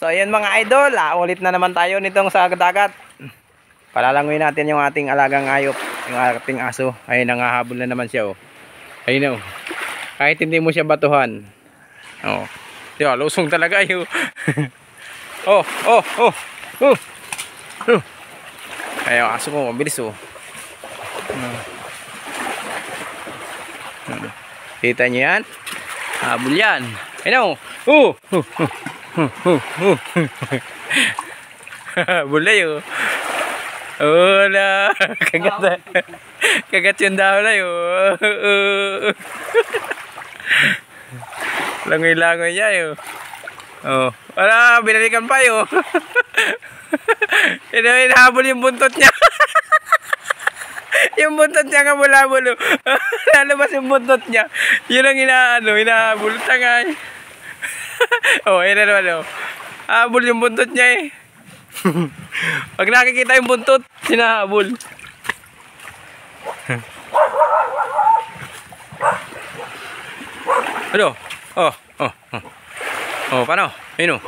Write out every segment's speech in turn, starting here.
So ayan mga idol, ulit na naman tayo nitong sa dagat. Palalangoy natin yung ating alagang hayop, yung ating aso. Ayun, nangahabol na naman siya, oh. Ayun, oh. Kahit hindi mo siya batuhan. Oh. Diba, lusong talaga yun. Oh. Ayun, aso ko, mabilis, oh. Kita niyo yan? Habol yan. Ayun, oh. Bulay, oh. Wala. Kagat yung dahon, oh. Langoy-langoy niya, oh. Oh. Wala, binalikan pa, oh. Hinahabol yung buntot niya. Yung buntot niya nga mula-mulo. Lalabas yung buntot niya. Yun ang hinahabol. Tangay. Oh, yun na naman, oh. Habol yung buntot niya, eh. Pag nakikita yung buntot, hinahabol. Ano? Oh, paano? Ayun, oh.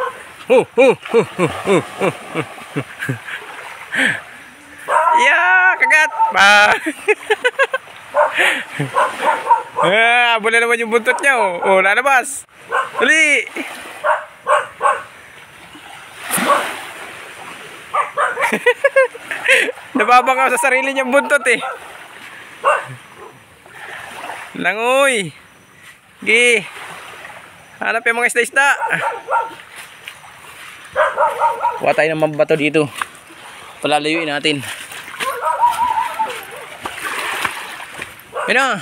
Yeah, kagat. Habol na naman yung buntot niya, oh. Oh, lalabas. Dali. Nababangaw sa sarili niyang buntot, eh. Langoy. Gi. Hanap yung mga isda-isda. Kuha tayo ng mabato dito. Palalayuin natin. Ayun na.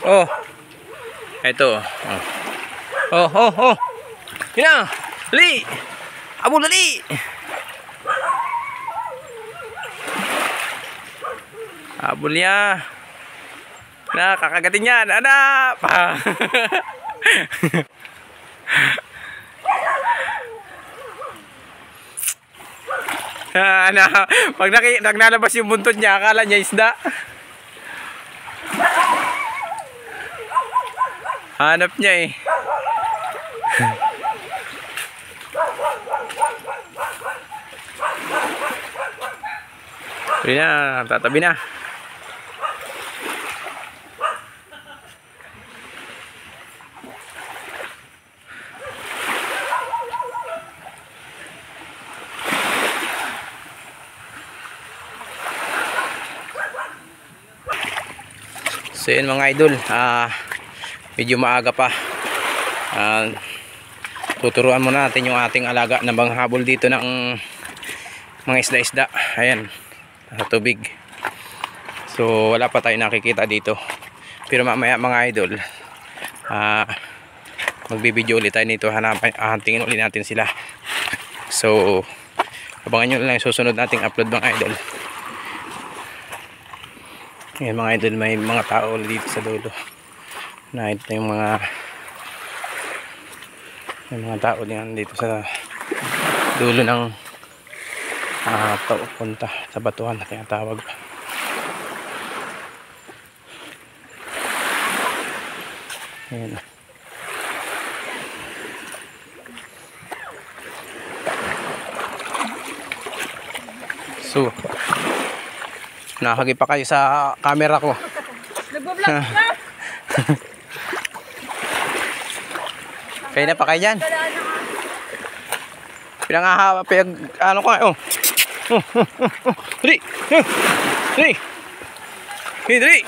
Oh. Ito. Oh. Ayun na. Dali. Abol, dali. Abol niya. Na, kakagatin yan. Anak. Pag nalabas yung buntot niya, akala niya isda. Hanap niya, eh. Tuloy na, tatabi na. So yun mga idol, medyo maaga pa. Tuturuan muna natin yung ating alaga na manghabol dito ng mga isda-isda. Ayan, sa tubig. So wala pa tayo nakikita dito. Pero mamaya mga idol, magbibideo ulit tayo nito. Tingin ulit natin sila. So abangan nyo lang yung susunod nating upload mga idol. Ayan mga idol, may mga tao dito sa dulo. Nakita yung mga tao din dito sa dulo ng punta sa batuhan na tinatawag. Ayan. So nakahagi pa kayo sa camera ko. Nagbablog ka? Kaya na pa kayo dyan. Ano ko nga, oh. Dali. Dali.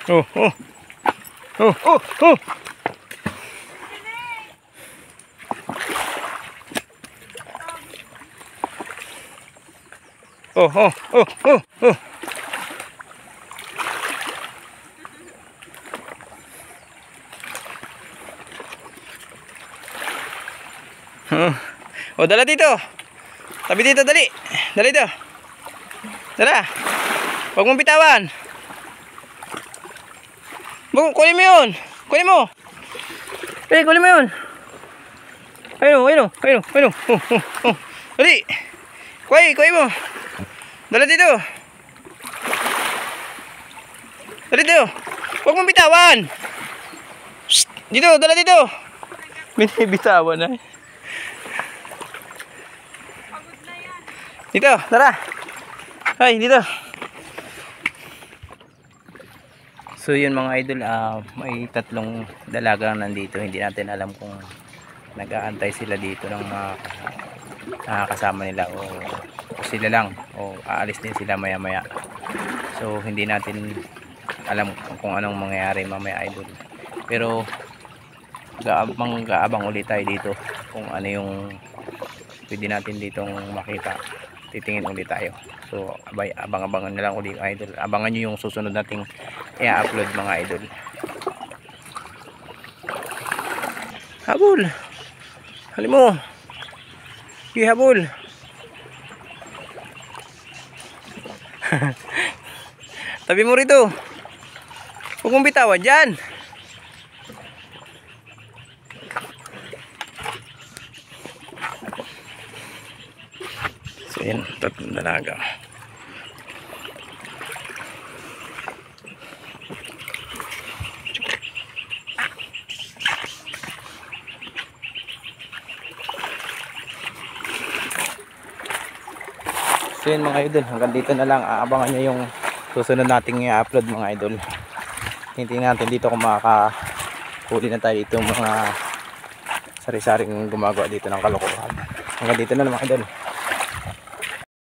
Oh. Oh, dala dito. Tabi dito, dali. Dali dito. Dala. Huwag mong bitawan. Kunin mo yun. Kunin mo. Kunin mo yun. Ayun. Dali. Kunin mo. Dala dito. Dali dito. Huwag mong bitawan. Shh. Dito, dala dito. Binibitawan na. Dito, tara. Ay, dito. So yun mga idol, may tatlong dalagang nandito. Hindi natin alam kung nag-aantay sila dito ng mga kasama nila o sila lang o aalis din sila maya maya. So hindi natin alam kung anong mangyayari mamaya idol. Pero gaabang ulit tayo dito kung ano yung pwede natin ditong makita. Titingin ulit tayo. So abang-abangan na lang ulit idol. Abangan nyo yung susunod nating i-upload mga idol. Habol. Halim mo. Habol. Tabi mo rito. Huwag mong bitawan dyan. So yan, tatlong dalaga. So yun mga idol, hanggang dito na lang. Aabangan nyo yung susunod nating i-upload mga idol. Tingnan natin dito kung makakahuli na tayo dito mga sari-saring gumagawa dito ng kalokohan. Hanggang dito na lang mga idol.